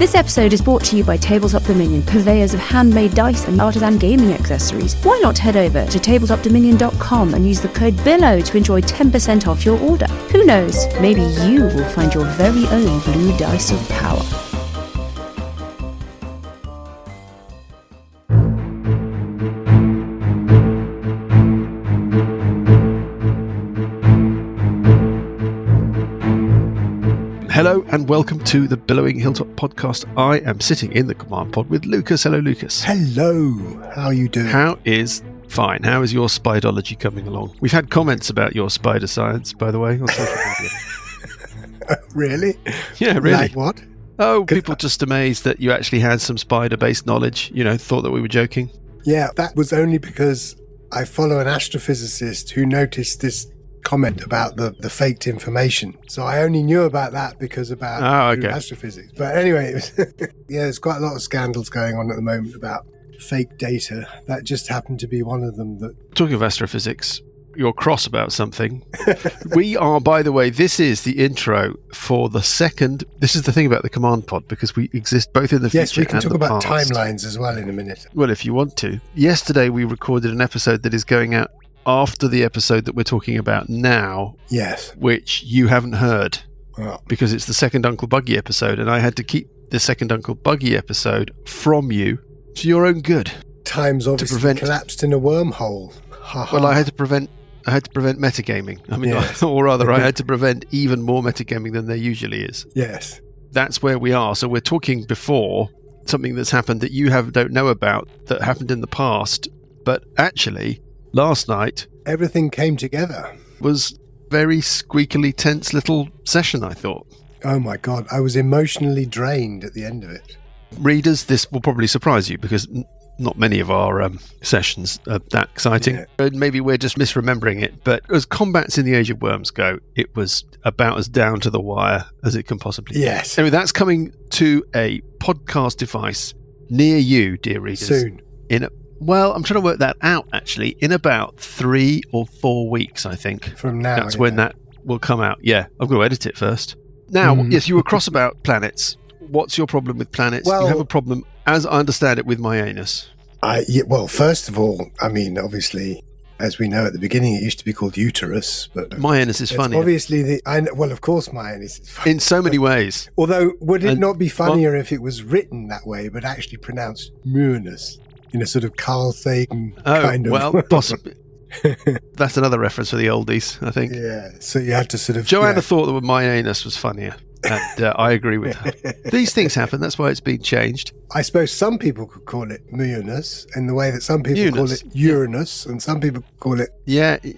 This episode is brought to you by Tabletop Dominion, purveyors of handmade dice and artisan gaming accessories. Why not head over to tabletopdominion.com and use the code BILLOW to enjoy 10% off your order? Who knows, maybe you will find your very own blue dice of power. Hello and welcome to the Billowing Hilltop podcast. I am sitting in the command pod with Lucas. Hello, Lucas. Hello. How are you doing? How is your spidology coming along? We've had comments about your spider science, by the way, on social media. Really? Yeah, really. Like what? Oh, people just amazed that you actually had some spider-based knowledge, thought that we were joking. Yeah, that was only because I follow an astrophysicist who noticed this comment about the faked information. So I only knew about that because about astrophysics. But anyway, there's quite a lot of scandals going on at the moment about fake data. That just happened to be one of them. Talking of astrophysics, you're cross about something. We are, by the way, this is the intro for the second. This is the thing about the command pod, because we exist both in the future and the past. Yes, we can talk about timelines as well in a minute. Well, if you want to. Yesterday we recorded an episode that is going out after the episode that we're talking about now. Yes. Which you haven't heard. Oh. Because it's the second Uncle Buggy episode, and I had to keep the second Uncle Buggy episode from you for your own good. Time's obviously collapsed in a wormhole. Well, I had to prevent metagaming. I mean, yes. Or rather, I had to prevent even more metagaming than there usually is. Yes. That's where we are. So we're talking before something that's happened that you don't know about, that happened in the past, but actually last night everything came together. Was very squeakily tense little session, I thought. Oh my God, I was emotionally drained at the end of it. Readers, this will probably surprise you because not many of our sessions are that exciting. Yeah. Maybe we're just misremembering it, but as combats in the Age of Worms go, it was about as down to the wire as it can possibly be. Yes. Anyway, that's coming to a podcast device near you, dear readers. Soon. Well, I'm trying to work that out, actually. In about 3 or 4 weeks, I think. From now. That's when that will come out. Yeah, I've got to edit it first. Now, yes, you were cross about planets. What's your problem with planets? Well, you have a problem, as I understand it, with my anus. Well, first of all, I mean, obviously, as we know at the beginning, it used to be called uterus. But my anus is funny. Obviously, of course, my anus is funny. In so many ways. Although, would it not be funnier if it was written that way, but actually pronounced muinus? In a sort of Carl Sagan kind of... well, possibly. That's another reference for the oldies, I think. Yeah, so you had to sort of... Joanna thought that my anus was funnier, and I agree with her. These things happen, that's why it's been changed. I suppose some people could call it Muinus, in the way that some people call it Uranus, and some people call it... Uranus.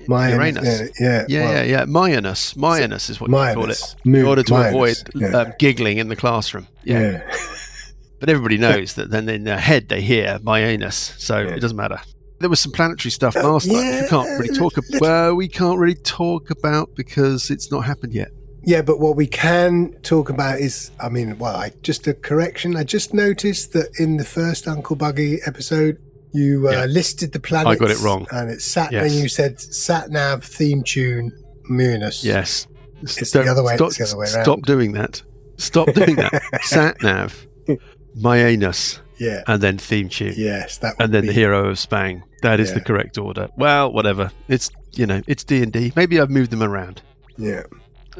Yeah. Myonus is what you call it, in order to avoid giggling in the classroom. Yeah. But everybody knows that then in their head they hear my anus, so it doesn't matter. There was some planetary stuff last night. We can't really talk about because it's not happened yet. Yeah, but what we can talk about is, just a correction. I just noticed that in the first Uncle Buggy episode, you listed the planets. I got it wrong. And it's and you said sat-nav, theme tune, Muinus. Yes. It's the other way around. Stop doing that. Stop doing that. Sat-nav. My anus, and then theme tune, yes, and then the hero of Spang. That is the correct order. Well, whatever. It's it's D&D. Maybe I've moved them around. Yeah.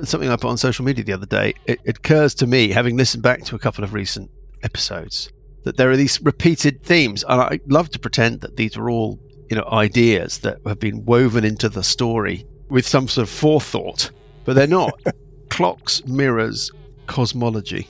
Something I put on social media the other day. It occurs to me, having listened back to a couple of recent episodes, that there are these repeated themes, and I love to pretend that these are all ideas that have been woven into the story with some sort of forethought, but they're not. Clocks, mirrors, cosmology.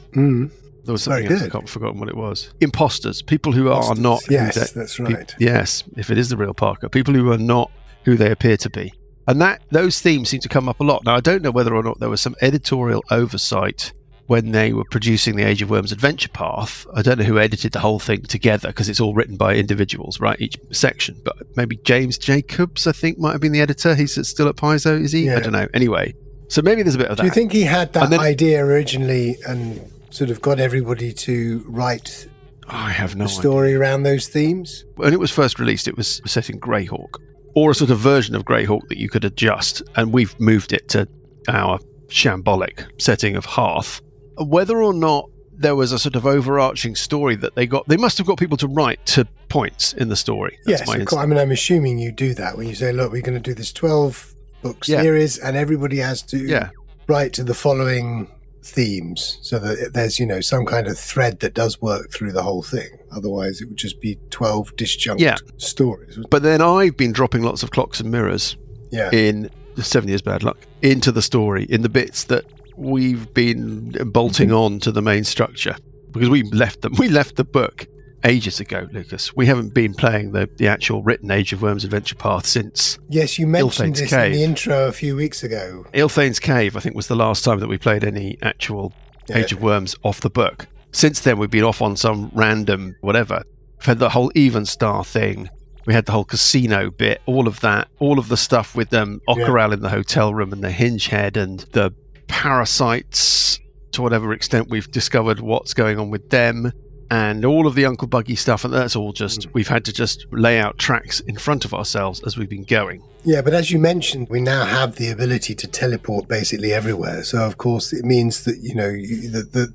There was something else, I've forgotten what it was. Imposters, people who are not... Yes, that's right. Yes, if it is the real Parker. People who are not who they appear to be. And those themes seem to come up a lot. Now, I don't know whether or not there was some editorial oversight when they were producing the Age of Worms Adventure Path. I don't know who edited the whole thing together, because it's all written by individuals, right, each section. But maybe James Jacobs, I think, might have been the editor. He's still at Paizo, is he? Yeah. I don't know. Anyway, so maybe there's a bit of that. Do you think he had that idea originally and sort of got everybody to write a story around those themes? When it was first released, it was set in Greyhawk, or a sort of version of Greyhawk that you could adjust, and we've moved it to our shambolic setting of Hearth. Whether or not there was a sort of overarching story that they must have got people to write to points in the story. That's yes, of course. I mean, I'm assuming you do that when you say, look, we're going to do this 12-book series, and everybody has to write to the following themes, so that there's, some kind of thread that does work through the whole thing. Otherwise, it would just be 12 disjunct stories. But then I've been dropping lots of clocks and mirrors in 7 Years Bad Luck into the story, in the bits that we've been bolting on to the main structure, because we left the book ages ago, Lucas. We haven't been playing the actual written Age of Worms adventure path since. Yes, you mentioned this in the intro a few weeks ago. Ilthane's Cave, I think, was the last time that we played any actual Age of Worms off the book. Since then, we've been off on some random whatever. We've had the whole Even Star thing. We had the whole casino bit, all of that, all of the stuff with Okkeral in the hotel room and the hinge head and the parasites, to whatever extent we've discovered what's going on with them. And all of the Uncle Buggy stuff, and that's all just, we've had to just lay out tracks in front of ourselves as we've been going. Yeah, but as you mentioned, we now have the ability to teleport basically everywhere. So, of course, it means that,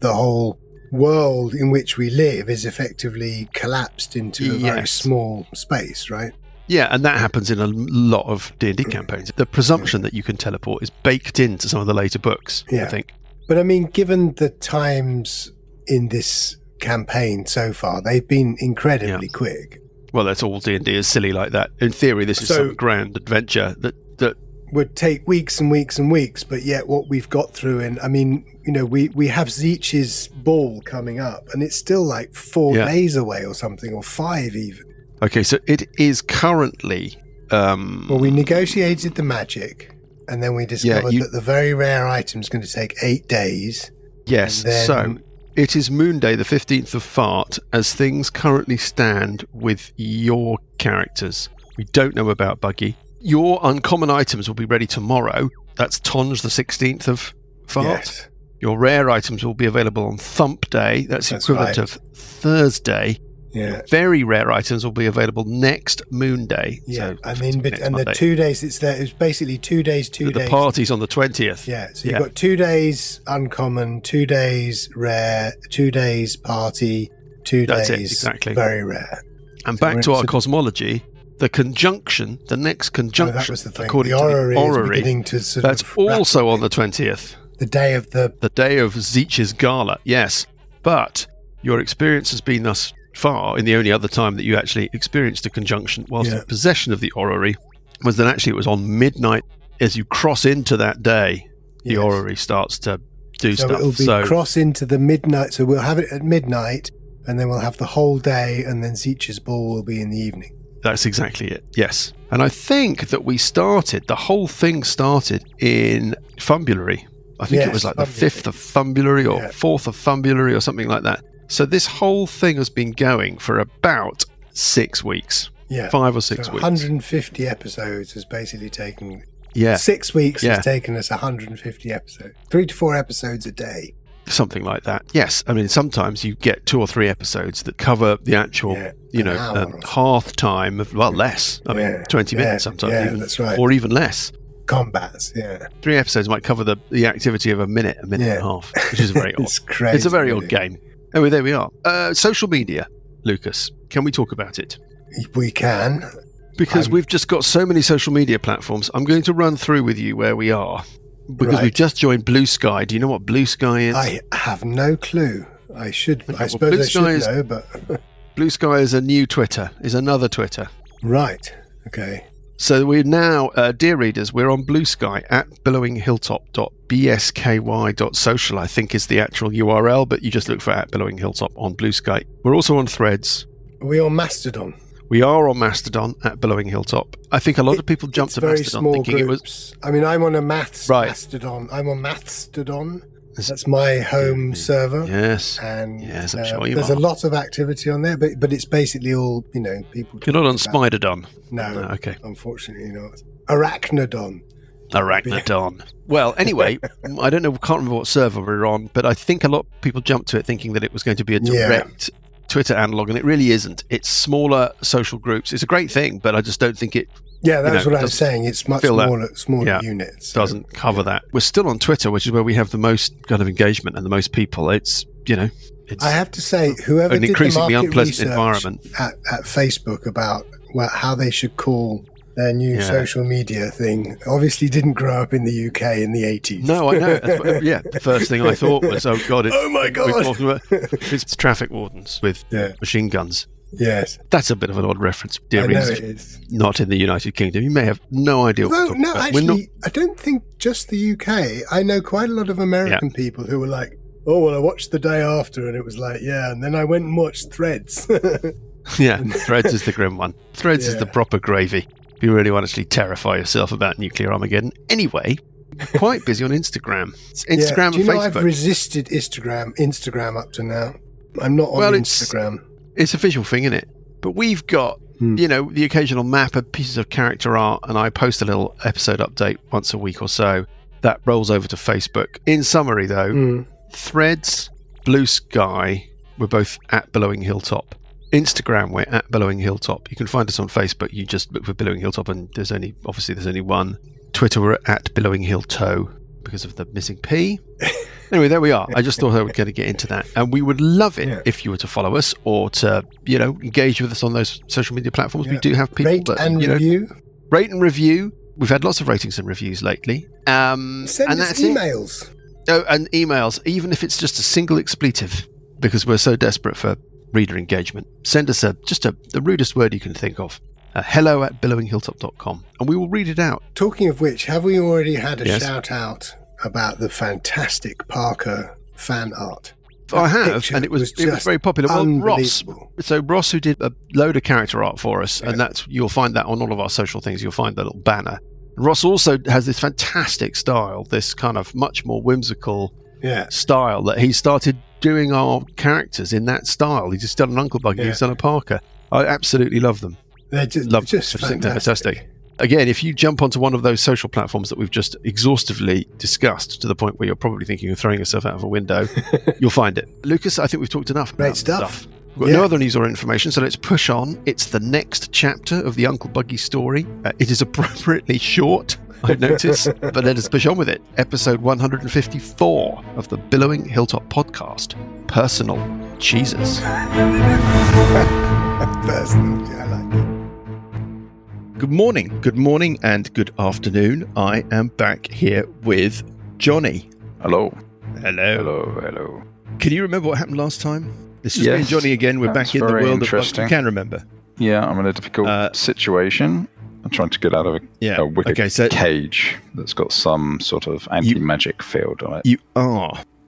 the whole world in which we live is effectively collapsed into a very small space, right? Yeah, and that happens in a lot of D&D campaigns. The presumption that you can teleport is baked into some of the later books, I think. But, I mean, given the times in this campaign so far, they've been incredibly quick. Well, that's all D&D is silly like that. In theory, this is some grand adventure that would take weeks and weeks and weeks, but yet what we've got through, and I mean, we have Zeech's ball coming up, and it's still like 4 days away or something, or 5 even. Okay, so it is currently... well, we negotiated the magic, and then we discovered that the very rare item is going to take 8 days. Yes, so... It is Moonday, the 15th of Fart, as things currently stand with your characters. We don't know about Buggy. Your uncommon items will be ready tomorrow. That's Tonge, the 16th of Fart. Yes. Your rare items will be available on Thump Day. That's equivalent of Thursday. Yeah. Your very rare items will be available next Moonday. Yeah, so the 2 days it's there. It's basically 2 days, 2 days. The party's on the 20th. Yeah, so you've got 2 days uncommon, 2 days rare, 2 days party, 2 days very rare. And back to our cosmology, the conjunction, the next conjunction, that was the thing. According the orrery to the orrery, is beginning to that's also on the 20th. The day of the day of Zeech's gala, yes. But your experience has been thus far, in the only other time that you actually experienced a conjunction whilst in possession of the orrery, was that actually it was on midnight. As you cross into that day, the orrery starts to do stuff. It'll be cross into the midnight, so we'll have it at midnight, and then we'll have the whole day, and then Zeech's ball will be in the evening. That's exactly it, yes. And I think that the whole thing started in Fumbulary. I think it was like the 5th of Fumbulary or 4th of Fumbulary or something like that. So this whole thing has been going for about 6 weeks. Yeah. 5 or 6 weeks. 150 episodes has basically taken... 6 weeks has taken us 150 episodes. 3 to 4 episodes a day. Something like that. Yes. I mean, sometimes you get 2 or 3 episodes that cover the actual, hearth time of, less. I mean, 20 minutes sometimes. Even, that's right. Or even less. Combats, 3 episodes might cover the activity of a minute and a half, which is very odd. It's crazy. It's a very odd game. Oh, there we are. Social media, Lucas. Can we talk about it? We can. Because we've just got so many social media platforms. I'm going to run through with you where we are. Because we've just joined Blue Sky. Do you know what Blue Sky is? I have no clue. I suppose I should know, but... Blue Sky is a new Twitter, is another Twitter. Right. Okay. So we're now, dear readers, we're on Blue Sky at billowinghilltop.bsky.social, I think is the actual URL, but you just look for at Billowing Hilltop on Blue Sky. We're also on Threads. Are we on Mastodon? We are on Mastodon at Billowing Hilltop. I think a lot of people jumped to Mastodon thinking groups. It was... I mean, I'm on a Mastodon. I'm on Mastodon. That's my home server. Yes. And I'm sure you there's a lot of activity on there, but it's basically all, people... You're not on Spiderdon? No, okay. Unfortunately not. Arachnodon. Well, anyway, I can't remember what server we're on, but I think a lot of people jumped to it thinking that it was going to be a direct Twitter analog, and it really isn't. It's smaller social groups. It's a great thing, but I just don't think it... Yeah, that's what I was saying. It's much smaller units. So, doesn't cover that. We're still on Twitter, which is where we have the most kind of engagement and the most people. It's, I have to say, whoever an did increasingly the market unpleasant research environment at Facebook about how they should call their new social media thing obviously didn't grow up in the UK in the 80s. No, I know. The first thing I thought was, oh God, oh my God, it's traffic wardens with machine guns. Yes. That's a bit of an odd reference. Dear I know readers, it is. Not in the United Kingdom. You may have no idea what we're talking about. Actually, I don't think just the UK. I know quite a lot of American people who were like, oh, well, I watched The Day After, and it was like, and then I went and watched Threads. Yeah, Threads is the grim one. Threads is the proper gravy. If you really want to actually terrify yourself about nuclear Armageddon. Anyway, quite busy on Instagram. It's Instagram and Facebook. I've resisted Instagram up to now. I'm not on Instagram. It's a visual thing, isn't it? But we've got, the occasional map of pieces of character art, and I post a little episode update once a week or so. That rolls over to Facebook. In summary, though, Threads, Blue Sky, we're both at Billowing Hilltop. Instagram, we're at Billowing Hilltop. You can find us on Facebook. You just look for Billowing Hilltop, and there's only one. Twitter, we're at Billowing Hilltoe because of the missing P. Anyway, there we are. I just thought I was going to get into that. And we would love it if you were to follow us or to, engage with us on those social media platforms. Yeah. We do have people Rate and review. We've had lots of ratings and reviews lately. Send us emails. Oh, and emails, even if it's just a single expletive, because we're so desperate for reader engagement. Send us the rudest word you can think of. hello@billowinghilltop.com, and we will read it out. Talking of which, have we already had a shout out about the fantastic Parker fan art? I have, and it was very popular. Well, Ross, who did a load of character art for us, and you'll find that on all of our social things. You'll find that little banner. Ross also has this fantastic style, this kind of much more whimsical style that he started doing our characters in that style. He's just done an Uncle Buggy, he's done a Parker. I absolutely love them. They're just fantastic. Again, if you jump onto one of those social platforms that we've just exhaustively discussed to the point where you're probably thinking of throwing yourself out of a window, you'll find it. Lucas, I think we've talked enough about stuff. We've got no other news or information, so let's push on. It's the next chapter of the Uncle Buggy story. It is appropriately short, I notice, but let us push on with it. Episode 154 of the Billowing Hilltop podcast, Personal Cheeses. Personal, I like it. Good morning, and good afternoon. I am back here with Johnny. Hello. Can you remember what happened last time? This is me and Johnny again. We're back in the world of what you can remember. Yeah, I'm in a difficult situation. I'm trying to get out of a wicked cage that's got some sort of anti-magic field on it.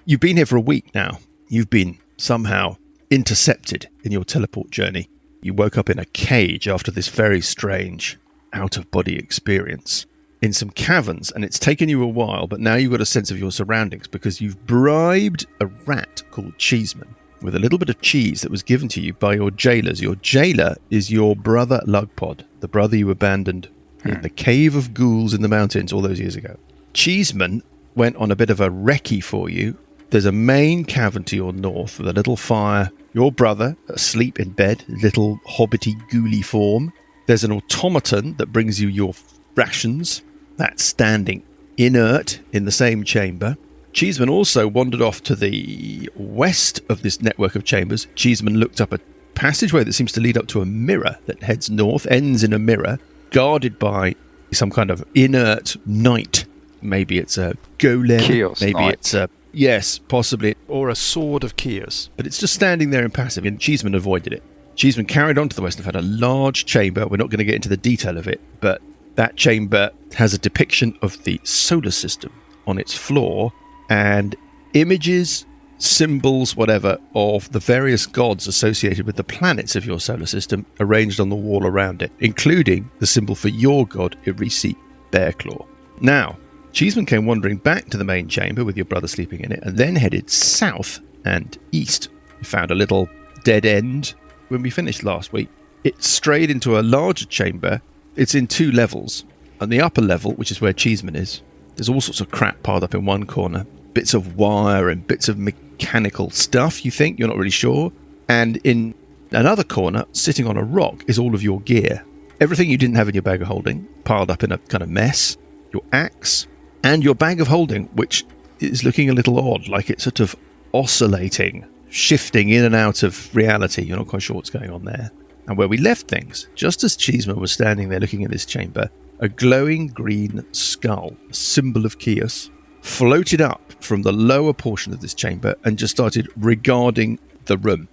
You've been here for a week now. You've been somehow intercepted in your teleport journey. You woke up in a cage after this very strange out-of-body experience in some caverns, and it's taken you a while, but now you've got a sense of your surroundings because you've bribed a rat called Cheeseman with a little bit of cheese that was given to you by your jailers. Your jailer is your brother Lugpod, the brother you abandoned in the cave of ghouls in the mountains all those years ago. Cheeseman went on a bit of a recce for you. There's a main cavern to your north with a little fire. Your brother asleep in bed, little hobbity ghouly form. There's an automaton that brings you your rations. That's standing inert in the same chamber. Cheeseman also wandered off to the west of this network of chambers. Cheeseman looked up a passageway that seems to lead up to a mirror that heads north, ends in a mirror, guarded by some kind of inert knight. Maybe it's a golem. Chaos maybe knight. It's a... Yes, possibly. Or a sword of Kiers. But it's just standing there impassive, and Cheeseman avoided it. Cheeseman carried on to the west and found a large chamber. We're not going to get into the detail of it, but that chamber has a depiction of the solar system on its floor and images, symbols, whatever, of the various gods associated with the planets of your solar system arranged on the wall around it, including the symbol for your god, Irisi Bearclaw. Now, Cheeseman came wandering back to the main chamber with your brother sleeping in it, and then headed south and east. We found a little dead end when we finished last week. It strayed into a larger chamber. It's in 2 levels. On the upper level, which is where Cheeseman is, there's all sorts of crap piled up in one corner. Bits of wire and bits of mechanical stuff, you think, you're not really sure. And in another corner, sitting on a rock, is all of your gear. Everything you didn't have in your bag of holding, piled up in a kind of mess. Your axe, and your bag of holding, which is looking a little odd, like it's sort of oscillating shifting in and out of reality. You're not quite sure what's going on there. And where we left things, just as Cheeseman was standing there looking at this chamber, a glowing green skull, a symbol of Chaos, floated up from the lower portion of this chamber and just started regarding the room.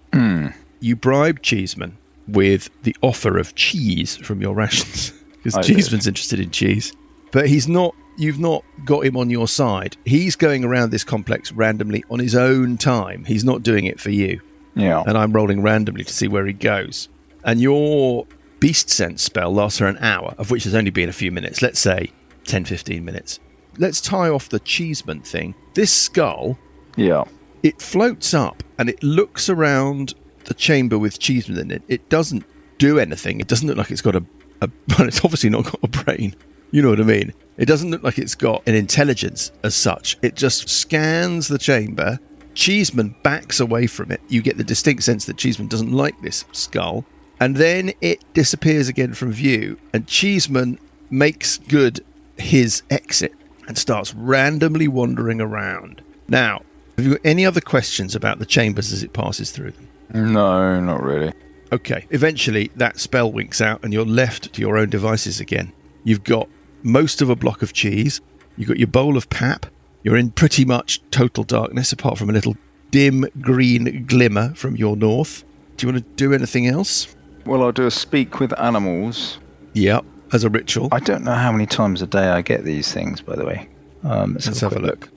You bribed Cheeseman with the offer of cheese from your rations, because Cheeseman's interested in cheese. But you've not got him on your side. He's going around this complex randomly on his own time. He's not doing it for you. Yeah. And I'm rolling randomly to see where he goes. And your beast sense spell lasts for an hour, of which there's only been a few minutes. Let's say 10, 15 minutes. Let's tie off the Cheeseman thing. This skull, it floats up and it looks around the chamber with Cheeseman in it. It doesn't do anything. It doesn't look like it's got well, it's obviously not got a brain. You know what I mean? It doesn't look like it's got an intelligence as such. It just scans the chamber. Cheeseman backs away from it. You get the distinct sense that Cheeseman doesn't like this skull. And then it disappears again from view. And Cheeseman makes good his exit and starts randomly wandering around. Now, have you got any other questions about the chambers as it passes through them? No, not really. Okay. Eventually, that spell winks out and you're left to your own devices again. You've got most of a block of cheese. You've got your bowl of pap. You're in pretty much total darkness, apart from a little dim green glimmer from your north. Do you want to do anything else? Well, I'll do a speak with animals. Yep, as a ritual. I don't know how many times a day I get these things, by the way. Let's have a look.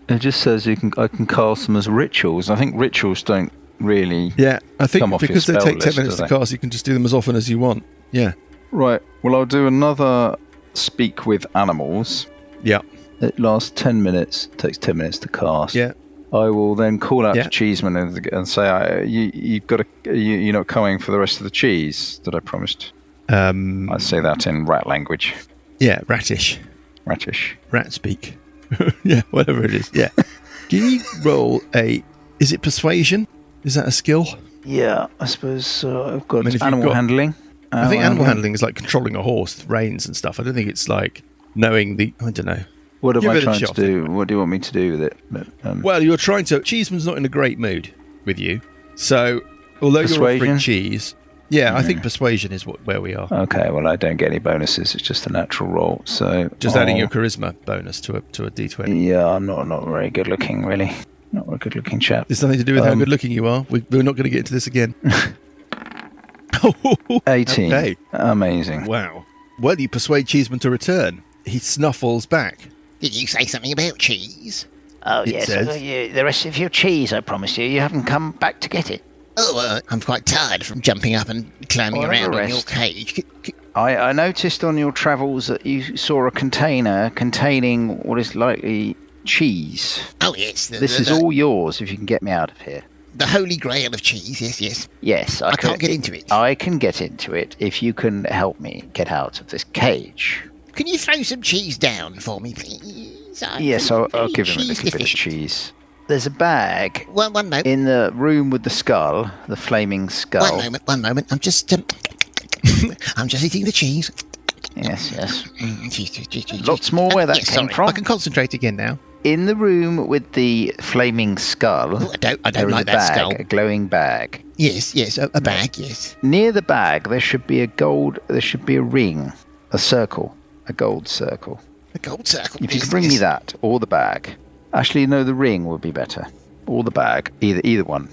It just says I can cast them as rituals. I think rituals don't really I think come off because they your spell take 10 minutes to cast, you can just do them as often as you want. Yeah. Right. Well, I'll do another speak with animals. Yeah. It lasts 10 minutes. Takes 10 minutes to cast. Yeah. I will then call out to Cheeseman and say, you're not coming for the rest of the cheese that I promised. I say that in rat language. Yeah, ratish. Rat speak. Yeah, whatever it is. Yeah. Can you roll is it persuasion? Is that a skill? Yeah, I suppose I've got animal handling. I think animal handling is like controlling a horse, reins and stuff. I don't think it's like knowing I don't know. What am I trying to do? What do you want me to do with it? Well, you're trying to... Cheeseman's not in a great mood with you. So, although you're offering cheese... Yeah, I think persuasion is where we are. Okay, well, I don't get any bonuses. It's just a natural roll. So just adding your charisma bonus to a D20. Yeah, I'm not very good looking, really. Not a good looking chap. There's nothing to do with how good looking you are. We're not going to get into this again. 18. Okay. Amazing. Wow. Well, you persuade Cheeseman to return. He snuffles back. Did you say something about cheese? Oh, yes. The rest of your cheese, I promise you. You haven't come back to get it. Oh, I'm quite tired from jumping up and climbing around in your cage. I noticed on your travels that you saw a container containing what is likely cheese. Oh, yes. This is all yours if you can get me out of here. The holy grail of cheese, yes. Yes. I can't get into it. I can get into it if you can help me get out of this cage. Can you throw some cheese down for me, please? Yes, I'll give him a little bit of cheese. There's a bag one moment. In the room with the skull, the flaming skull. One moment. I'm just eating the cheese. Yes. Cheese. Lots more where that came from. I can concentrate again now. In the room with the flaming skull, I don't like that skull. A glowing bag. Yes, a bag, yes. Near the bag, there should be a ring, a circle, a gold circle. A gold circle. If you can bring me that, or the bag. Actually, no, the ring would be better. Or the bag. Either one.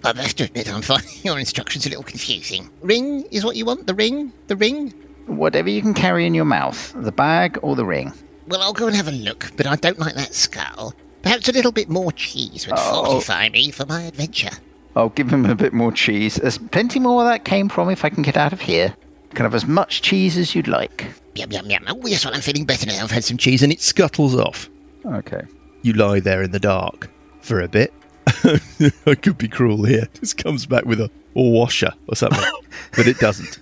I have to admit, I'm finding your instructions a little confusing. Ring is what you want? The ring? Whatever you can carry in your mouth. The bag or the ring. Well, I'll go and have a look, but I don't like that skull. Perhaps a little bit more cheese would fortify me for my adventure. I'll give him a bit more cheese. There's plenty more where that came from if I can get out of here. Can have as much cheese as you'd like. Yum. Oh, yes, well, I'm feeling better now. I've had some cheese and it scuttles off. Okay. You lie there in the dark for a bit. I could be cruel here. Just comes back with a washer or something. But it doesn't.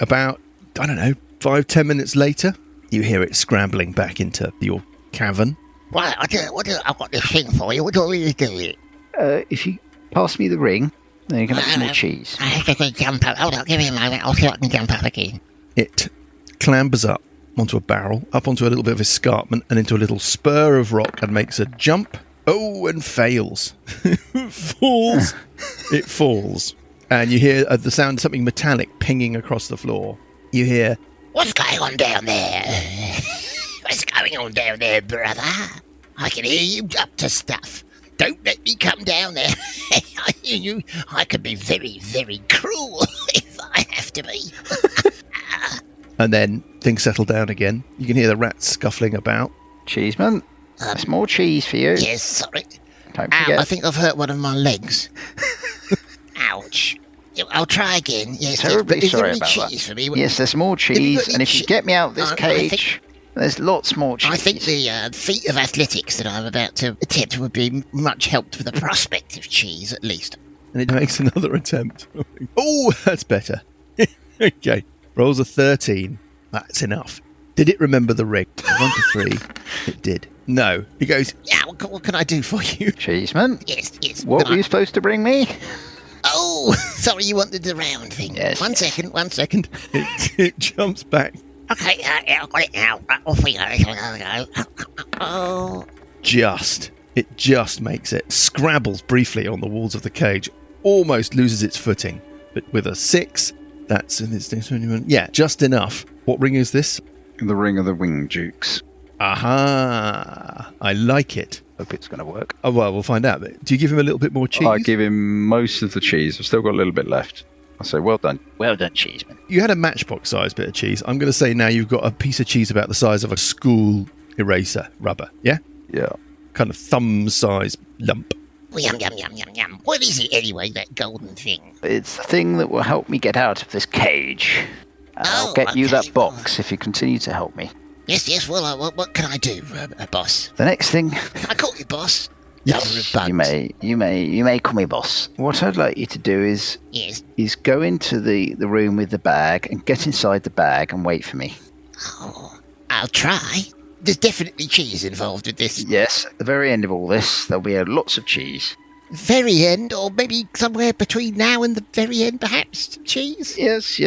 About, 5-10 minutes later, you hear it scrambling back into your cavern. Right, I've got this thing for you. What do we do with it? If you pass me the ring, then you can have some more cheese. I have to jump up. Hold on, give me a moment. I'll see if I can jump up again. It clambers up onto a barrel, up onto a little bit of escarpment and into a little spur of rock and makes a jump Oh, and fails. Falls. It falls. And you hear the sound of something metallic pinging across the floor. You hear, "What's going on down there? What's going on down there, brother? I can hear you up to stuff. Don't let me come down there. I hear you. I could be very, very cruel if I have to be." And then things settle down again. You can hear the rats scuffling about. Cheeseman, some more cheese for you. Yes, sorry. Don't Ow, forget. I think I've hurt one of my legs. Ouch. I'll try again. Yes, Terribly is there sorry any about that. cheese for me? Yes, there's more cheese, any and if you get me out of this I cage, there's lots more cheese. I think the feat of athletics that I'm about to attempt would be much helped with the prospect of cheese, at least. And it makes another attempt. Oh, that's better. Okay. Rolls a 13. That's enough. Did it remember the ring? 1 to 3. It did. No. He goes, Yeah, what can I do for you? Cheeseman, Yes. what were you supposed to bring me? Oh, sorry, you wanted the round thing. Yes. One second. it jumps back. Okay, I've got it now. Off we go. Oh. It just makes it. Scrabbles briefly on the walls of the cage. Almost loses its footing. But with a 6, that's in its... Yeah, just enough. What ring is this? The ring of the wing dukes. Aha! I like it. Hope it's going to work. Oh, well, we'll find out. Do you give him a little bit more cheese? I give him most of the cheese. I've still got a little bit left. I say, well done. Well done, Cheeseman. You had a matchbox-sized bit of cheese. I'm going to say now you've got a piece of cheese about the size of a school eraser rubber, yeah? Yeah. Kind of thumb-sized lump. Yum. What is it anyway, that golden thing? It's the thing that will help me get out of this cage. I'll get you that box if you continue to help me. Yes, well, what can I do, boss? The next thing... Can I call you boss? Yes, you may call me boss. What I'd like you to do is go into the room with the bag and get inside the bag and wait for me. Oh, I'll try. There's definitely cheese involved with this. Yes, at the very end of all this, there'll be lots of cheese. Very end, or maybe somewhere between now and the very end, perhaps? Cheese? Yes.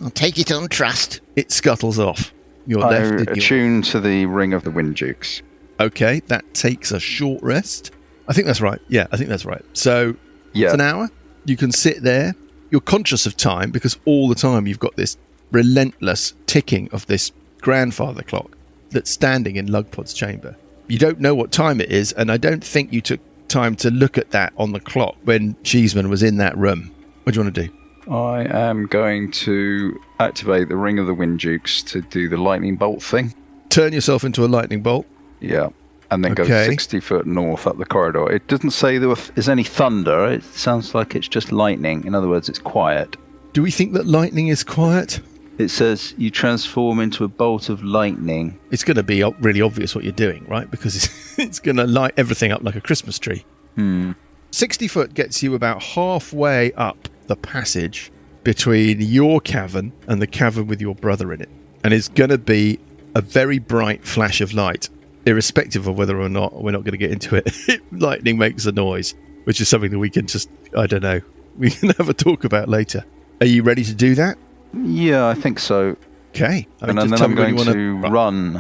I'll take it on trust. It scuttles off. You're left attuned to the ring of the wind dukes. Okay, that takes a short rest. I think that's right. Yeah, I think that's right. So it's an hour. You can sit there. You're conscious of time because all the time you've got this relentless ticking of this grandfather clock that's standing in Lugpod's chamber. You don't know what time it is, and I don't think you took time to look at that on the clock when Cheeseman was in that room. What do you want to do? I am going to activate the ring of the wind dukes to do the lightning bolt thing. Turn yourself into a lightning bolt. Yeah, and then go 60 foot north up the corridor. It doesn't say there is any thunder. It sounds like it's just lightning. In other words, it's quiet. Do we think that lightning is quiet? It says you transform into a bolt of lightning. It's going to be really obvious what you're doing, right? Because it's going to light everything up like a Christmas tree. 60 foot gets you about halfway up the passage between your cavern and the cavern with your brother in it. And it's going to be a very bright flash of light, irrespective of whether or not we're not going to get into it. Lightning makes a noise, which is something that we can just, I don't know, we can have a talk about later. Are you ready to do that? Yeah, I think so. Okay. And then I'm going to run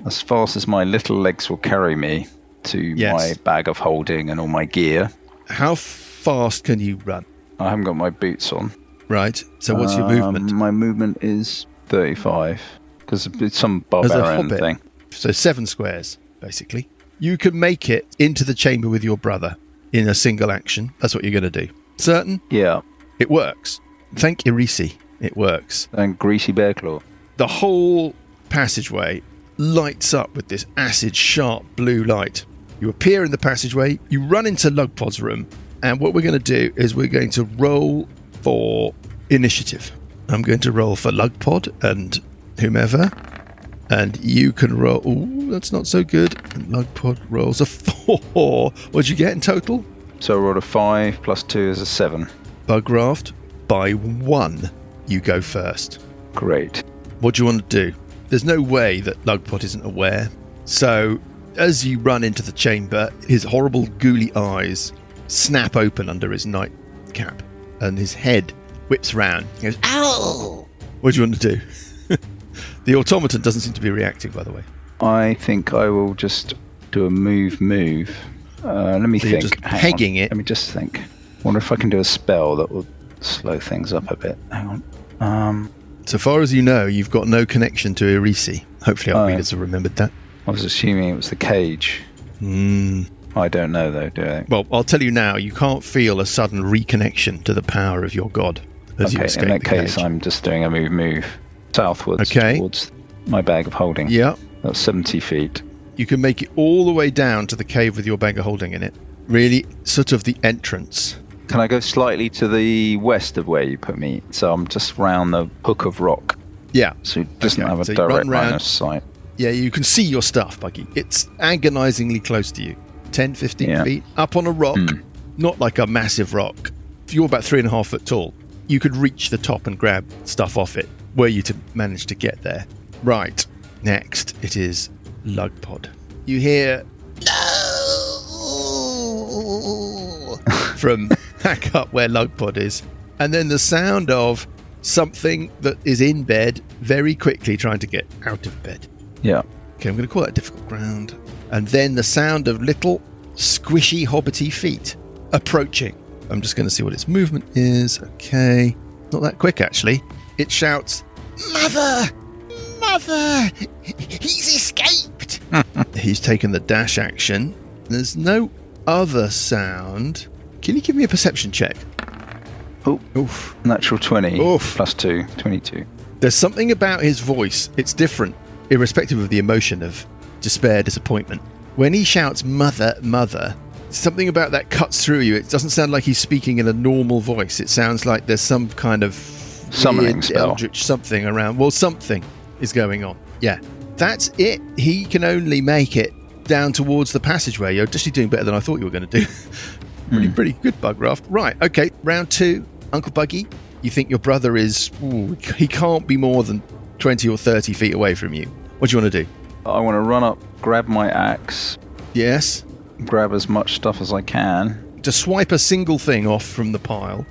as fast as my little legs will carry me to my bag of holding and all my gear. How fast can you run? I haven't got my boots on. Right. So what's your movement? My movement is 35, because it's some barbarian thing. So 7 squares, basically. You can make it into the chamber with your brother in a single action. That's what you're going to do. Certain? Yeah. It works. Thank Irisi. It works. And Greasy Bear Claw. The whole passageway lights up with this acid, sharp blue light. You appear in the passageway, you run into Lugpod's room, and what we're going to do is we're going to roll for initiative. I'm going to roll for Lugpod and whomever, and you can roll... Ooh, that's not so good. And Lugpod rolls a 4. What'd you get in total? So I rolled a 5 plus 2 is a 7. Bugraft, by 1. You go first. Great. What do you want to do? There's no way that Lugpod isn't aware. So, as you run into the chamber, his horrible ghouly eyes snap open under his nightcap, and his head whips round. He goes, "Ow!" What do you want to do? The automaton doesn't seem to be reacting, by the way. I think I will just do a move. Let me think. You're just pegging it. Let me just think. Wonder if I can do a spell that will slow things up a bit. Hang on. So far as you know, you've got no connection to Irisi. Hopefully our readers have remembered that. I was assuming it was the cage. I don't know, though, do I? Well, I'll tell you now, you can't feel a sudden reconnection to the power of your god as you escape in that the case, cage. I'm just doing a move southwards towards my bag of holding. Yeah. That's 70 feet. You can make it all the way down to the cave with your bag of holding in it. Really, sort of the entrance. Can I go slightly to the west of where you put me? So I'm just round the hook of rock. Yeah. So it doesn't have a direct line of sight. Yeah, you can see your stuff, Buggy. It's agonizingly close to you. 10, 15 feet up on a rock. Not like a massive rock. If you're about 3.5 foot tall, you could reach the top and grab stuff off it were you to manage to get there. Right. Next, it is Lugpod. You hear no from back up where Lugpod is, and then the sound of something that is in bed very quickly trying to get out of bed. Yeah. Okay, I'm going to call that difficult ground. And then the sound of little squishy hobbity feet approaching. I'm just going to see what its movement is. Okay. Not that quick, actually. It shouts, Mother! Mother! He's escaped! He's taken the dash action. There's no other sound. Can you give me a perception check? Oof. Natural 20. Oof. Plus 2. 22. There's something about his voice. It's different, irrespective of the emotion of despair, disappointment. When he shouts, Mother, Mother, something about that cuts through you. It doesn't sound like he's speaking in a normal voice. It sounds like there's some kind of summoning spell. Eldritch something around. Well, something is going on. Yeah. That's it. He can only make it down towards the passageway. You're just doing better than I thought you were going to do. Pretty good, Bugraft. Right, okay. Round 2. Uncle Buggy, you think your brother is... he can't be more than 20 or 30 feet away from you. What do you want to do? I want to run up, grab my axe. Yes. Grab as much stuff as I can. To swipe a single thing off from the pile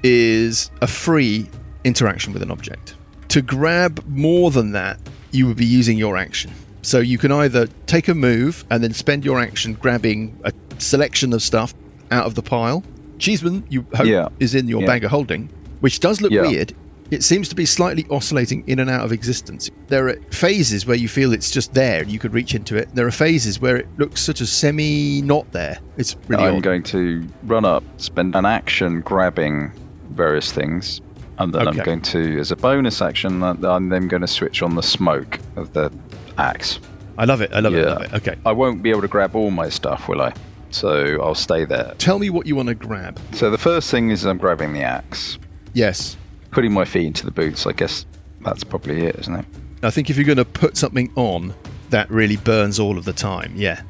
is a free interaction with an object. To grab more than that, you would be using your action. So you can either take a move and then spend your action grabbing a selection of stuff out of the pile. Cheeseman, you hope, is in your bag of holding, which does look weird. It seems to be slightly oscillating in and out of existence. There are phases where you feel it's just there and you could reach into it. There are phases where it looks sort of semi-not there. It's really odd. I'm going to run up, spend an action grabbing various things, and then I'm going to, as a bonus action, I'm then going to switch on the smoke of the axe. I love it. I love it. Okay. I won't be able to grab all my stuff, will I? So I'll stay there. Tell me what you want to grab. So the first thing is I'm grabbing the axe. Yes. Putting my feet into the boots, I guess that's probably it, isn't it? I think if you're going to put something on, that really burns all of the time, yeah.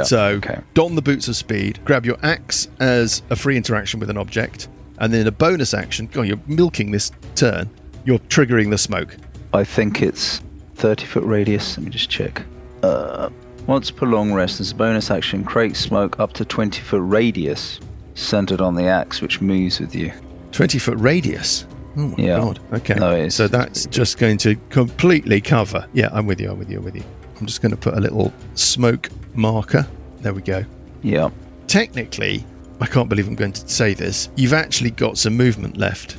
So don the boots of speed, grab your axe as a free interaction with an object, and then a bonus action, you're milking this turn, you're triggering the smoke. I think it's 30-foot radius, let me just check. Once per long rest, as a bonus action, create smoke up to 20-foot radius centered on the axe, which moves with you. 20-foot radius? Oh my God. Okay. So that's just going to completely cover. Yeah, I'm with you. I'm just going to put a little smoke marker. There we go. Yeah. Technically, I can't believe I'm going to say this, you've actually got some movement left.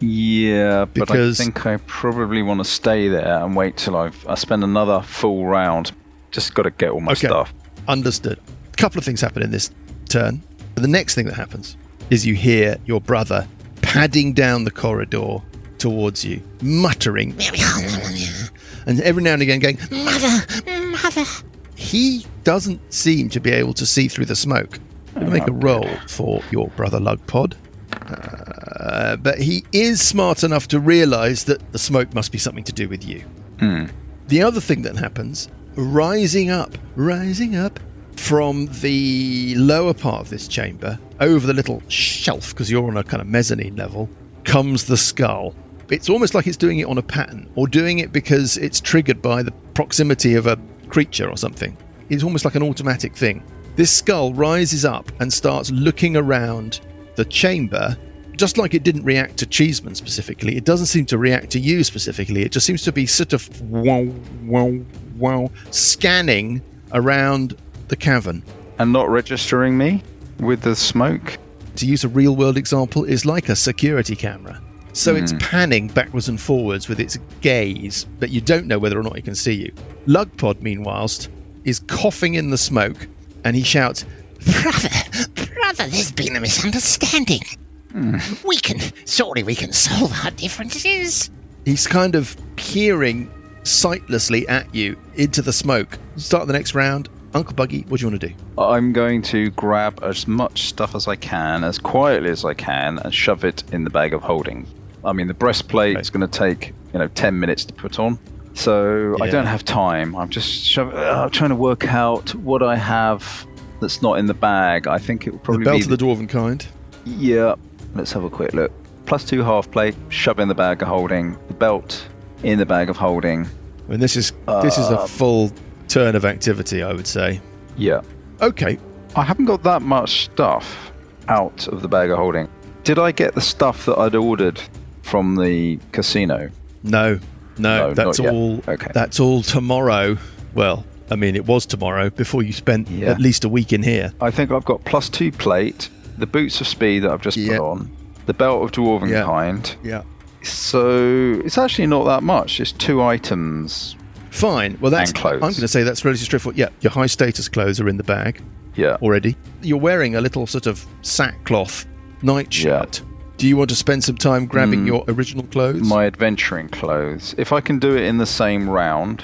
Yeah, but I think I probably want to stay there and wait till I spend another full round. Just got to get all my stuff. Understood. A couple of things happen in this turn. The next thing that happens is you hear your brother padding down the corridor towards you, muttering, and every now and again going, Mother. He doesn't seem to be able to see through the smoke. I'm going to make a roll for your brother Lugpod. But he is smart enough to realise that the smoke must be something to do with you. The other thing that happens, rising up from the lower part of this chamber, over the little shelf, because you're on a kind of mezzanine level, comes the skull. It's almost like it's doing it on a pattern, or doing it because it's triggered by the proximity of a creature or something. It's almost like an automatic thing. This skull rises up and starts looking around the chamber. Just like it didn't react to Cheeseman specifically, it doesn't seem to react to you specifically. It just seems to be sort of scanning around the cavern. And not registering me with the smoke? To use a real-world example, is like a security camera. So it's panning backwards and forwards with its gaze, but you don't know whether or not it can see you. Lugpod, meanwhile, is coughing in the smoke, and he shouts, Brother, there's been a misunderstanding. Surely we can solve our differences. He's kind of peering sightlessly at you into the smoke. Start the next round. Uncle Buggy, what do you want to do? I'm going to grab as much stuff as I can, as quietly as I can, and shove it in the bag of holding. I mean, the breastplate is going to take 10 minutes to put on, so I don't have time. I'm just trying to work out what I have that's not in the bag. I think it will probably be... The belt of the dwarven kind? Yeah. Let's have a quick look. +2 half plate, shove in the bag of holding, the belt in the bag of holding. And this is a full turn of activity, I would say. Yeah. Okay. I haven't got that much stuff out of the bag of holding. Did I get the stuff that I'd ordered from the casino? No, that's all. Okay. That's all tomorrow. Well, I mean, it was tomorrow before you spent at least a week in here. I think I've got +2 plate, the boots of speed that I've just put on, the belt of dwarven kind. Yeah. So it's actually not that much. It's 2 items. Fine. Well, and clothes. I'm going to say that's relatively straightforward. Yeah, your high status clothes are in the bag. Yeah. Already. You're wearing a little sort of sackcloth nightshirt. Yeah. Do you want to spend some time grabbing your original clothes? My adventuring clothes. If I can do it in the same round.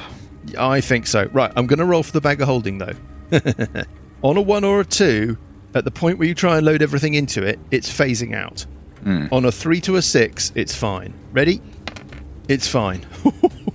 I think so. Right, I'm going to roll for the bag of holding, though. On a 1 or a 2, at the point where you try and load everything into it, it's phasing out. On a 3 to a 6, it's fine. Ready? It's fine.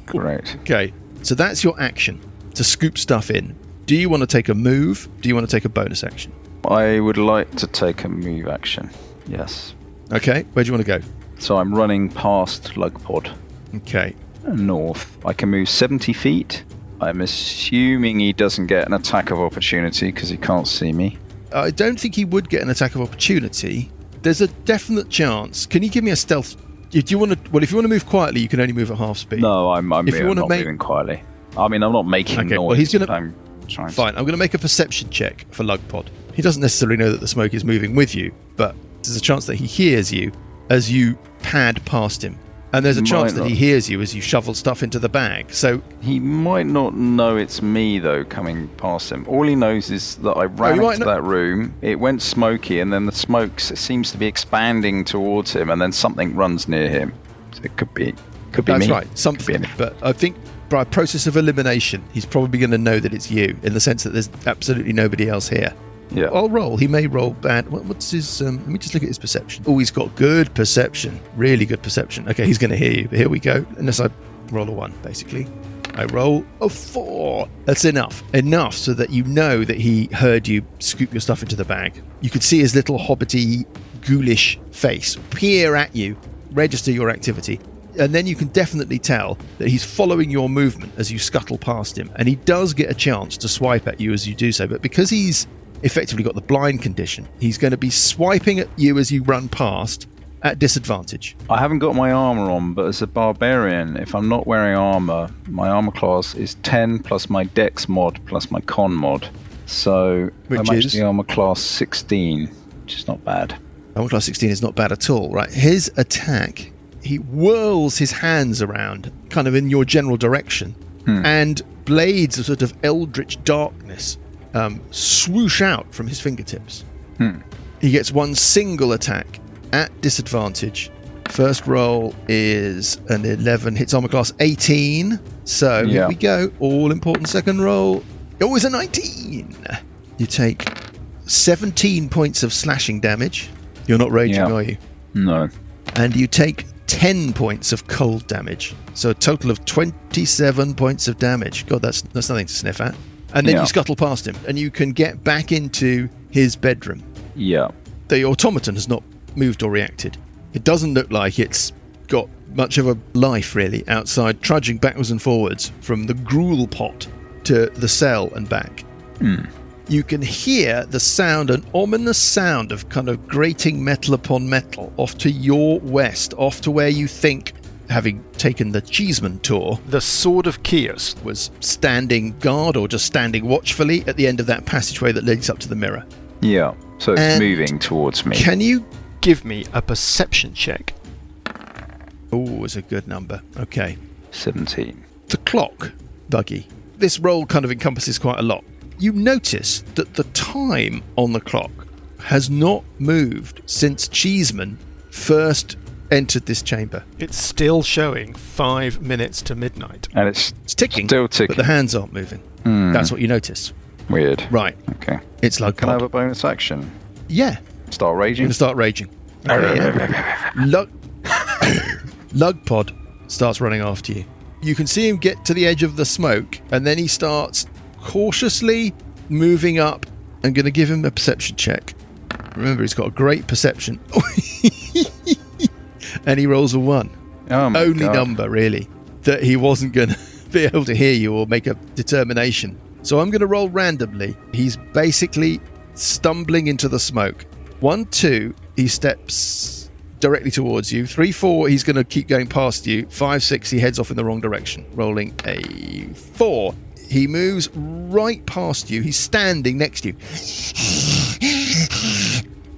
Great. Okay, so that's your action, to scoop stuff in. Do you want to take a move? Do you want to take a bonus action? I would like to take a move action, yes. Okay, where do you want to go? So I'm running past Lugpod. Okay. North. I can move 70 feet. I'm assuming he doesn't get an attack of opportunity because he can't see me. I don't think he would get an attack of opportunity. There's a definite chance. Can you give me a stealth? If you want to move quietly, you can only move at half speed. No, I'm not moving quietly. I mean, I'm not making noise. Well, he's going to... I'm trying Fine, I'm going to make a perception check for Lugpod. He doesn't necessarily know that the smoke is moving with you, but there's a chance that he hears you as you pad past him. And there's a chance that he hears you as you shovel stuff into the bag. So he might not know it's me, though, coming past him. All he knows is that I ran into that room, it went smoky, and then the smoke seems to be expanding towards him, and then something runs near him. So it could be That's me. That's right, something. But I think by a process of elimination, he's probably going to know that it's you, in the sense that there's absolutely nobody else here. Yeah. I'll roll. He may roll bad. What's his... let me just look at his perception. Oh, he's got good perception. Really good perception. Okay, he's going to hear you. But here we go. Unless I roll a 1, basically. I roll a 4. That's enough. Enough so that you know that he heard you scoop your stuff into the bag. You could see his little hobbity, ghoulish face peer at you, register your activity. And then you can definitely tell that he's following your movement as you scuttle past him. And he does get a chance to swipe at you as you do so. But because he's effectively got the blind condition, he's going to be swiping at you as you run past at disadvantage. I haven't got my armor on, but as a barbarian, if I'm not wearing armor, my armor class is 10 plus my dex mod plus my con mod. So I'm actually armor class 16, which is not bad. Armor class 16 is not bad at all, right? His attack, he whirls his hands around kind of in your general direction, and blades of sort of eldritch darkness swoosh out from his fingertips. He gets one single attack at disadvantage. First roll is an 11, hits armor class 18. So here we go. All important second roll. Oh, it's a 19. You take 17 points of slashing damage. You're not raging, are you? No. And you take 10 points of cold damage. So a total of 27 points of damage. God, that's nothing to sniff at. And then you scuttle past him, and you can get back into his bedroom. Yeah. The automaton has not moved or reacted. It doesn't look like it's got much of a life, really, outside, trudging backwards and forwards from the gruel pot to the cell and back. You can hear the sound, an ominous sound of kind of grating metal upon metal off to your west, off to where you think, having taken the Cheeseman tour, the Sword of Chios was standing guard or just standing watchfully at the end of that passageway that leads up to the mirror. Yeah, so it's moving towards me. Can you give me a perception check? Oh, it's a good number. Okay. 17. The clock, Buggy. This roll kind of encompasses quite a lot. You notice that the time on the clock has not moved since Cheeseman first entered this chamber. It's still showing 5 minutes to midnight. And it's ticking, still ticking. but the hands aren't moving. That's what you notice. Weird. Right. Okay. It's like Can I have a bonus action? Yeah. Start raging? You're going to start raging. Okay, yeah. Lugpod starts running after you. You can see him get to the edge of the smoke, and then he starts cautiously moving up. I'm going to give him a perception check. Remember, he's got a great perception. And he rolls a 1. Oh my Only God. number, really, that he wasn't going to be able to hear you or make a determination. So I'm going to roll randomly. He's basically stumbling into the smoke. 1, 2, he steps directly towards you. 3, 4, he's going to keep going past you. 5, 6, he heads off in the wrong direction. Rolling a 4. He moves right past you. He's standing next to you.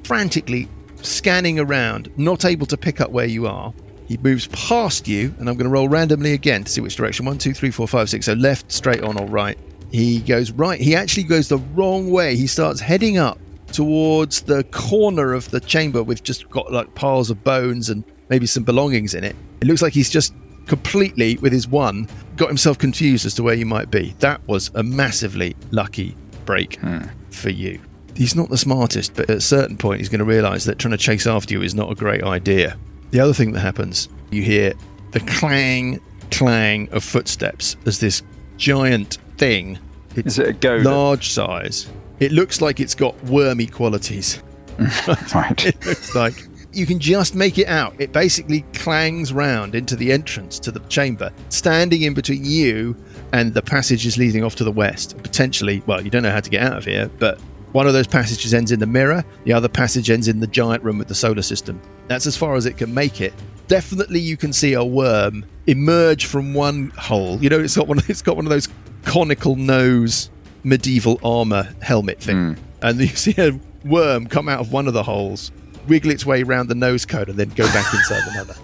Frantically scanning around, not able to pick up where you are. He moves past you, and I'm going to roll randomly again to see which direction. 1, 2, 3, 4, 5, 6. So left, straight on, or right. He goes right. He actually goes the wrong way. He starts heading up towards the corner of the chamber with just got like piles of bones and maybe some belongings in it. It looks like he's just completely, with his 1, got himself confused as to where you might be. That was a massively lucky break for you. He's not the smartest, but at a certain point he's going to realise that trying to chase after you is not a great idea. The other thing that happens, you hear the clang of footsteps as this giant thing. Is it a goat? Large size. It looks like it's got wormy qualities. Right. It looks like you can just make it out. It basically clangs round into the entrance to the chamber, standing in between you and the passages leading off to the west. Potentially, well, you don't know how to get out of here, but one of those passages ends in the mirror. The other passage ends in the giant room with the solar system. That's as far as it can make it. Definitely you can see a worm emerge from one hole. You know, it's got one of those conical nose medieval armor helmet thing. And you see a worm come out of one of the holes, wiggle its way around the nose cone, and then go back inside another.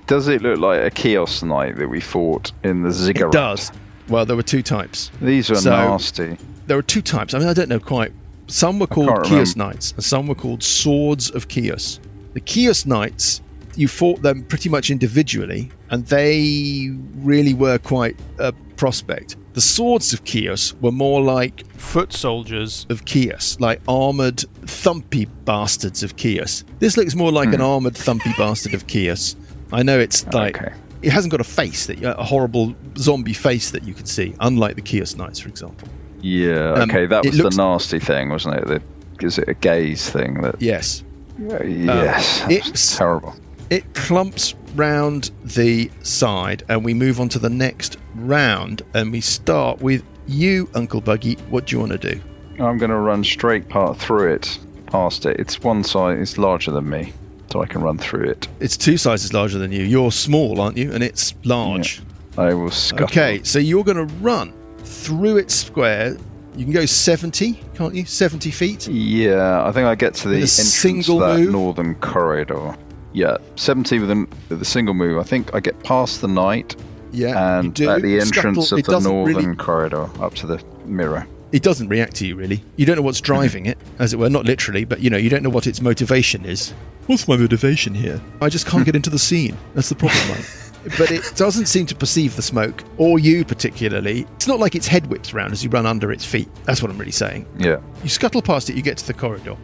Does it look like a Chios Knight that we fought in the Ziggurat? It does. Well, there were 2 types. These are nasty. There were 2 types. I mean, I don't know quite. Some were called Chios Knights, and some were called Swords of Chios. The Chios Knights, you fought them pretty much individually, and they really were quite a prospect. The Swords of Chios were more like foot soldiers of Chios, like armoured, thumpy bastards of Chios. This looks more like an armoured, thumpy bastard of Chios. I know it's like... Okay. It hasn't got a face, a horrible zombie face that you can see, unlike the Chios Knights, for example. Yeah, okay, that was the nasty thing, wasn't it? Is it a gaze thing? Yes. Yes, it's terrible. It clumps round the side, and we move on to the next round, and we start with you, Uncle Buggy. What do you want to do? I'm going to run straight through it, past it. It's one side, it's larger than me, so I can run through it. It's 2 sizes larger than you. You're small, aren't you? And it's large. Yeah. I will scuttle. Okay, so you're going to run through its square. You can go 70, can't you? 70 feet? Yeah, I think I get to the entrance to that move. northern corridor. Yeah, 70 with the single move. I think I get past the knight and at the entrance of the northern corridor up to the mirror. It doesn't react to you, really. You don't know what's driving it, as it were. Not literally, but, you don't know what its motivation is. What's my motivation here? I just can't get into the scene. That's the problem, mate. But it doesn't seem to perceive the smoke, or you particularly. It's not like its head whips around as you run under its feet. That's what I'm really saying. Yeah. You scuttle past it, you get to the corridor.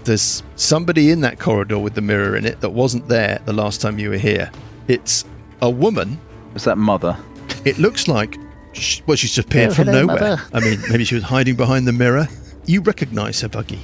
There's somebody in that corridor with the mirror in it that wasn't there the last time you were here. It's a woman. Is that Mother? It looks like, she's just appeared from nowhere. Mother. I mean, maybe she was hiding behind the mirror. You recognise her, Buggy.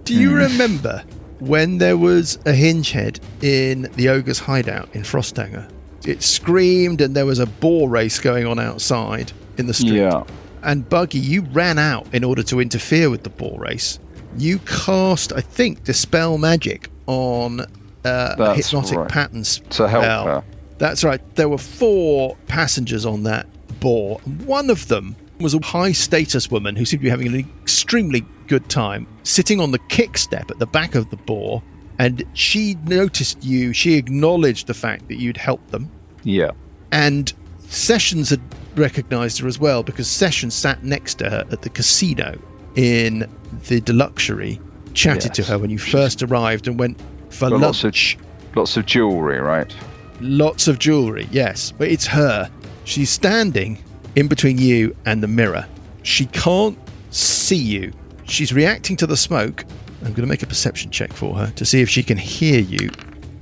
Do you remember when there was a hinge head in the ogre's hideout in Frosthanger? It screamed and there was a boar race going on outside in the street. Yeah. And Buggy, you ran out in order to interfere with the boar race. You cast, I think, Dispel Magic on a hypnotic patterns to help her. That's right. There were 4 passengers on that boar. One of them was a high-status woman who seemed to be having an extremely good time, sitting on the kick step at the back of the boar, and she noticed you. She acknowledged the fact that you'd helped them. Yeah. And Sessions had recognised her as well, because Sessions sat next to her at the casino in the Deluxury, chatted to her when you first arrived and went for lunch. Lots of jewellery, right? Lots of jewellery, yes. But it's her. She's standing in between you and the mirror. She can't see you. She's reacting to the smoke. I'm going to make a perception check for her to see if she can hear you.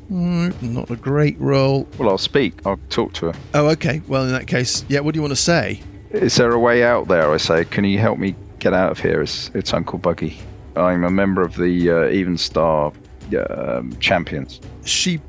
Not a great roll. Well, I'll speak. I'll talk to her. Oh, okay. Well, in that case, yeah, what do you want to say? Is there a way out there? I say, can you help me get out of here? It's Uncle Buggy. I'm a member of the Even Star champions.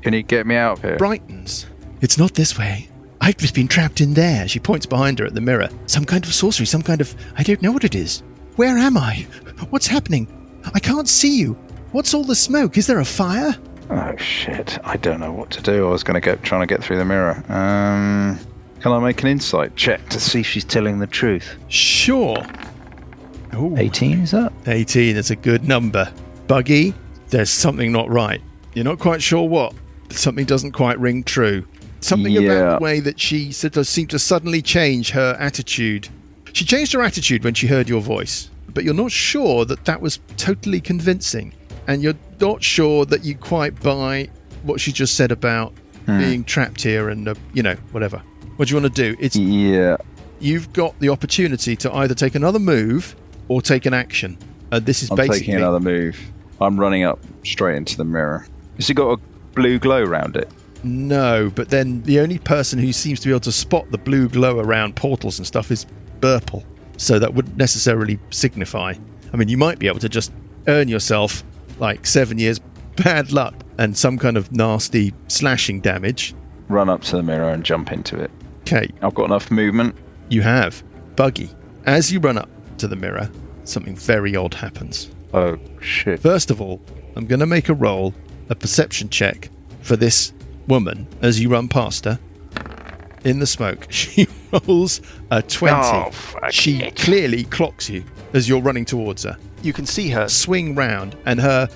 Can you get me out of here? Brightens. It's not this way. I've just been trapped in there. She points behind her at the mirror. Some kind of sorcery, some kind of... I don't know what it is. Where am I? What's happening? I can't see you. What's all the smoke? Is there a fire? Oh, shit. I don't know what to do. I was trying to get through the mirror. Can I make an insight check to see if she's telling the truth? Sure. Ooh. 18, is that? 18, that's a good number. Buggy, there's something not right. You're not quite sure what. Something doesn't quite ring true. Something about the way that she seemed to suddenly change her attitude. She changed her attitude when she heard your voice, but you're not sure that was totally convincing. And you're not sure that you quite buy what she just said about being trapped here and, whatever. What do you want to do? You've got the opportunity to either take another move or take an action. This is I'm taking another move. I'm running up straight into the mirror. Has it got a blue glow around it? No, but then the only person who seems to be able to spot the blue glow around portals and stuff is Burple. So that wouldn't necessarily signify. I mean, you might be able to just earn yourself like 7 years bad luck and some kind of nasty slashing damage. Run up to the mirror and jump into it. Okay. I've got enough movement. You have. Buggy, as you run up to the mirror, something very odd happens. Oh, shit. First of all, I'm going to make a perception check for this woman as you run past her. In the smoke, she rolls a 20. Oh, she clearly clocks you as you're running towards her. You can see her swing round and her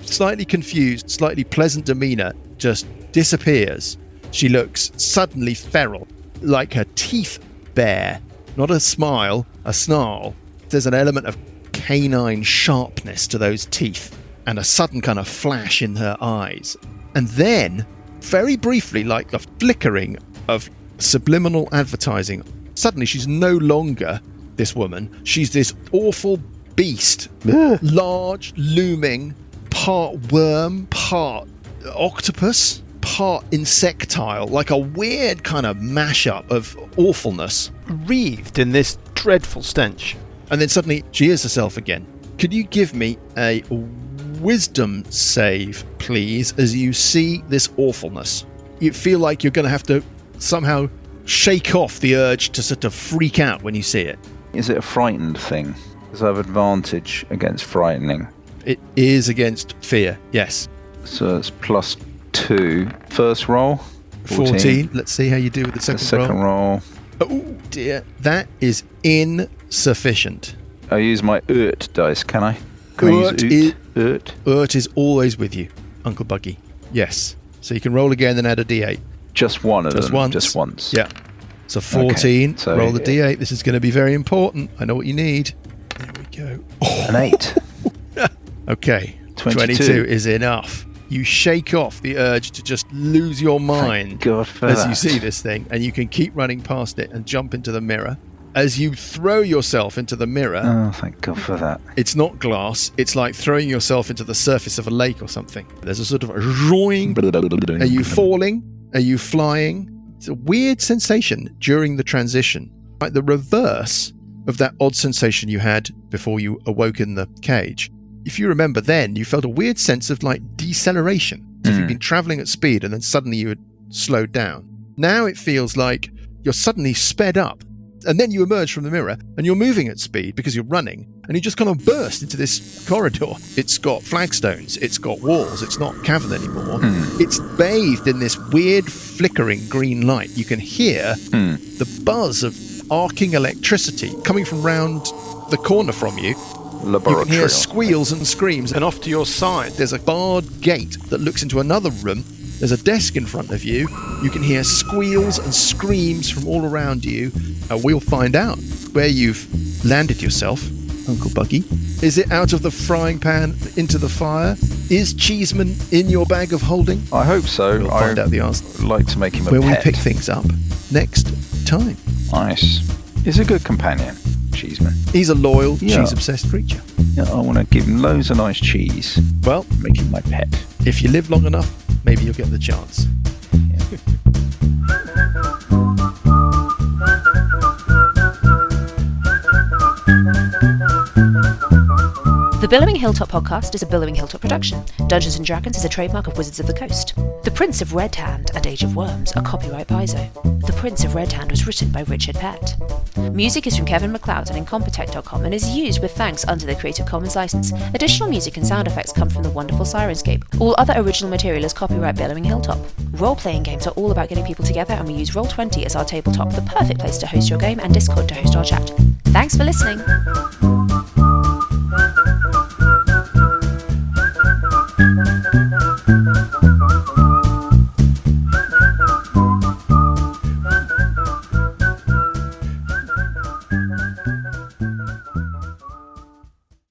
slightly confused, slightly pleasant demeanour just disappears. She looks suddenly feral, like her teeth bare. Not a smile, a snarl. There's an element of canine sharpness to those teeth and a sudden kind of flash in her eyes. And then, very briefly, like the flickering of subliminal advertising, suddenly she's no longer this woman. She's this awful beast. Large, looming, part worm, part octopus, part insectile, like a weird kind of mashup of awfulness, wreathed in this dreadful stench. And then suddenly she is herself again. Could you give me a wisdom save, please, as you see this awfulness? You feel like you're going to have to somehow shake off the urge to sort of freak out when you see it. Is it a frightened thing? Does it have advantage against frightening? It is against fear, yes. So it's +2. First roll? 14. Let's see how you do with the second roll. Oh dear, that is insufficient. I use my Urt dice, can I? Urt is always with you, Uncle Buggy. Yes. So you can roll again and add a d8. Just one of them? Once. Just once. Yeah. So 14. Okay, so roll the d8. This is going to be very important. I know what you need. There we go. An 8. Okay. 22 is enough. You shake off the urge to just lose your mind as you see this thing, and you can keep running past it and jump into the mirror. As you throw yourself into the mirror... Oh, thank God for that. It's not glass. It's like throwing yourself into the surface of a lake or something. There's a sort of a roaring. Are you falling? Are you flying? It's a weird sensation during the transition. Like the reverse of that odd sensation you had before you awoke in the cage. If you remember then, you felt a weird sense of like deceleration. As if you'd been traveling at speed and then suddenly you had slowed down. Now it feels like you're suddenly sped up. And then you emerge from the mirror and you're moving at speed because you're running, and you just kind of burst into this corridor. It's got flagstones, it's got walls, it's not cavern anymore. It's bathed in this weird flickering green light. You can hear the buzz of arcing electricity coming from round the corner from you. Laboratory. You can hear squeals and screams, and off to your side there's a barred gate that looks into another room. There's a desk in front of you. You can hear squeals and screams from all around you. We'll find out where you've landed yourself, Uncle Buggy. Is it out of the frying pan into the fire? Is Cheeseman in your bag of holding? I hope so. We'll find out the answer. I'd like to make him a where pet. we pick things up next time. Nice. He's a good companion, Cheeseman. He's a loyal, cheese-obsessed creature. Yeah, I want to give him loads of nice cheese. Well, make him my pet. If you live long enough, maybe you'll get the chance. The Billowing Hilltop podcast is a Billowing Hilltop production. Dungeons & Dragons is a trademark of Wizards of the Coast. The Prince of Red Hand and Age of Worms are copyright Paizo. The Prince of Red Hand was written by Richard Pett. Music is from Kevin MacLeod and Incompetech.com and is used with thanks under the Creative Commons license. Additional music and sound effects come from the wonderful Sirenscape. All other original material is copyright Billowing Hilltop. Role-playing games are all about getting people together, and we use Roll20 as our tabletop, the perfect place to host your game, and Discord to host our chat. Thanks for listening!